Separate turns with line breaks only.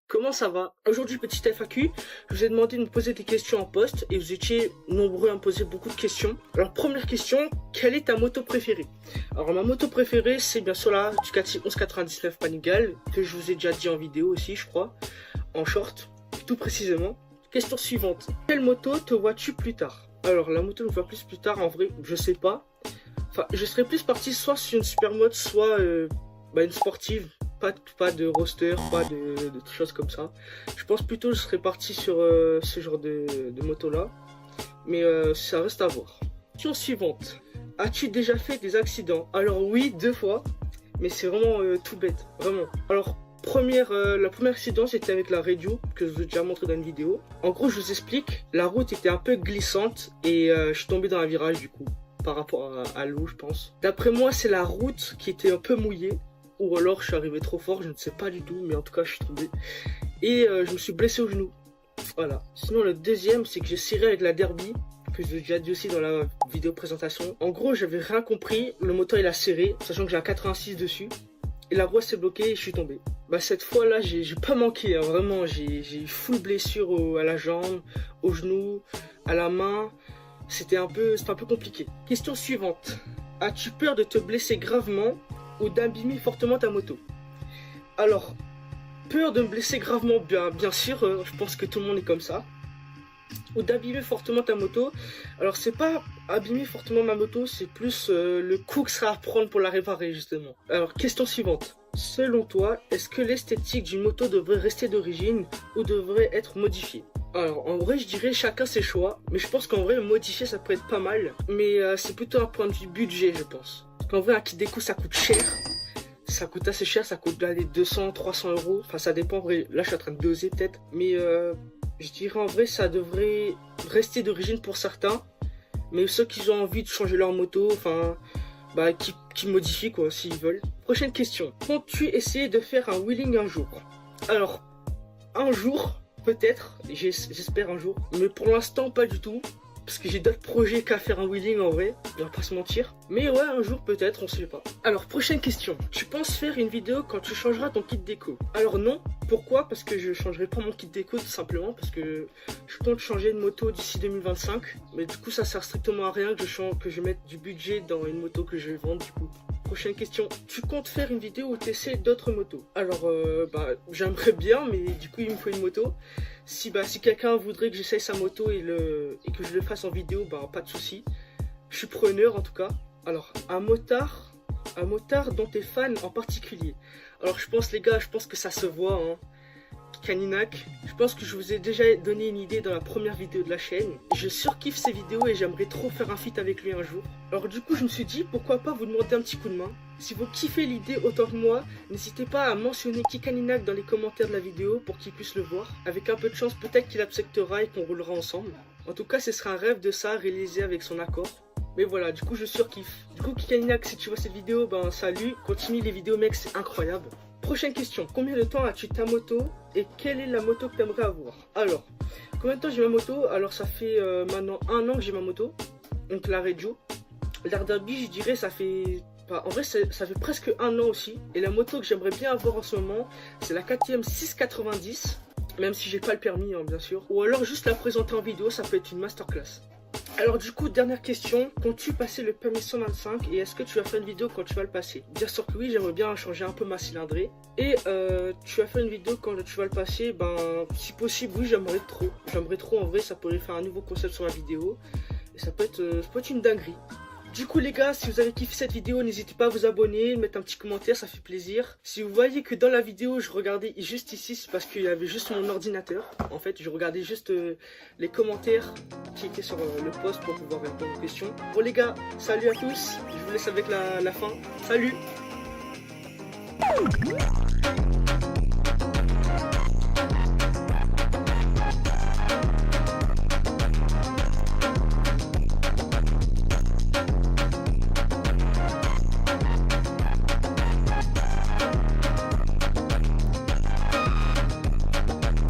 Comment ça va? Aujourd'hui, petite FAQ, je vous ai demandé de me poser des questions en post et vous étiez nombreux à me poser beaucoup de questions. Alors, première question, quelle est ta moto préférée? Alors, ma moto préférée, c'est bien sûr la Ducati 1199 Panigale, que je vous ai déjà dit en vidéo aussi, je crois, en short, tout précisément. Question suivante, quelle moto te vois-tu plus tard? Alors, la moto que je vois plus tard, en vrai, je sais pas. Enfin, je serais plus parti soit sur une supermoto, soit une sportive. Pas de roster, pas de choses comme ça. Je pense plutôt que je serais parti sur ce genre de moto là. Mais ça reste à voir. Question suivante. As-tu déjà fait des accidents? Alors oui, 2 fois. Mais c'est vraiment tout bête. Vraiment. Alors, la première accident, c'était avec la radio, que je vous ai déjà montré dans une vidéo. En gros, je vous explique. La route était un peu glissante et je suis tombé dans un virage du coup. Par rapport à l'eau, je pense. D'après moi, c'est la route qui était un peu mouillée. Ou alors je suis arrivé trop fort, je ne sais pas du tout, mais en tout cas je suis tombé. Et je me suis blessé au genou. Voilà. Sinon le deuxième, c'est que j'ai ciré avec la Derby, que j'ai déjà dit aussi dans la vidéo présentation. En gros, j'avais rien compris, le moteur il a serré, sachant que j'ai un 86 dessus. Et la roue s'est bloquée et je suis tombé. Bah cette fois-là, j'ai pas manqué, hein, vraiment, j'ai eu full blessure à la jambe, au genou, à la main. C'était un peu compliqué. Question suivante. As-tu peur de te blesser gravement ou d'abîmer fortement ta moto? Alors, peur de me blesser gravement, bien sûr, je pense que tout le monde est comme ça. Ou d'abîmer fortement ta moto. Alors, c'est pas abîmer fortement ma moto, c'est plus le coût que ça va prendre pour la réparer, justement. Alors, question suivante. Selon toi, est-ce que l'esthétique d'une moto devrait rester d'origine ou devrait être modifiée? Alors, en vrai, je dirais chacun ses choix, mais je pense qu'en vrai, modifier, ça peut être pas mal. Mais c'est plutôt un point de vue budget, je pense. En vrai, un kit déco ça coûte cher, ça coûte assez cher, ça coûte les 200-300 euros, enfin ça dépend en vrai, là je suis en train de doser peut-être, mais je dirais en vrai ça devrait rester d'origine pour certains, mais ceux qui ont envie de changer leur moto, enfin qui modifient quoi s'ils veulent. Prochaine question, comptes-tu essayer de faire un wheeling un jour? Alors, un jour, peut-être, j'espère un jour, mais pour l'instant pas du tout. Parce que j'ai d'autres projets qu'à faire un wheeling en vrai, on va pas se mentir. Mais ouais, un jour peut-être, on sait pas. Alors, prochaine question. Tu penses faire une vidéo quand tu changeras ton kit déco? Alors non. Pourquoi? Parce que je changerai pas mon kit déco tout simplement. Parce que je compte changer de moto d'ici 2025. Mais du coup, ça sert strictement à rien que je mette du budget dans une moto que je vais vendre du coup. Prochaine question. Tu comptes faire une vidéo où tu essaies d'autres motos? Alors, j'aimerais bien, mais du coup, il me faut une moto. Si quelqu'un voudrait que j'essaye sa moto et que je le fasse en vidéo, pas de souci. Je suis preneur en tout cas. Alors, un motard dont tu es fan en particulier. Alors, je pense les gars, je pense que ça se voit, hein. Caninac, je pense que je vous ai déjà donné une idée dans la première vidéo de la chaîne. Je surkiffe ses vidéos et j'aimerais trop faire un feat avec lui un jour. Alors du coup je me suis dit pourquoi pas vous demander un petit coup de main. Si vous kiffez l'idée autant que moi, n'hésitez pas à mentionner Kikaninac dans les commentaires de la vidéo pour qu'il puisse le voir. Avec un peu de chance peut-être qu'il acceptera et qu'on roulera ensemble. En tout cas ce sera un rêve de ça réalisé avec son accord. Mais voilà, du coup je surkiffe. Du coup Kikaninac, si tu vois cette vidéo, salut, continue les vidéos mec, c'est incroyable. Prochaine question, combien de temps as-tu ta moto et quelle est la moto que tu aimerais avoir? Alors, combien de temps j'ai ma moto? Alors ça fait maintenant 1 an que j'ai ma moto, donc la Regio. L'Air Derby, je dirais ça fait... en vrai ça fait presque 1 an aussi. Et la moto que j'aimerais bien avoir en ce moment, c'est la KTM 690, même si j'ai pas le permis hein, bien sûr. Ou alors juste la présenter en vidéo, ça peut être une masterclass. Alors du coup, dernière question, comptes-tu passer le permis 125 et est-ce que tu vas faire une vidéo quand tu vas le passer? Bien sûr que oui, j'aimerais bien changer un peu ma cylindrée. Et tu vas faire une vidéo quand tu vas le passer, si possible, oui, j'aimerais trop. J'aimerais trop, en vrai, ça pourrait faire un nouveau concept sur la vidéo. Et ça peut être une dinguerie. Du coup les gars, si vous avez kiffé cette vidéo, n'hésitez pas à vous abonner, mettre un petit commentaire, ça fait plaisir. Si vous voyez que dans la vidéo, je regardais juste ici, c'est parce qu'il y avait juste mon ordinateur. En fait, je regardais juste les commentaires qui étaient sur le post pour pouvoir répondre aux questions. Bon les gars, salut à tous, je vous laisse avec la fin. Salut!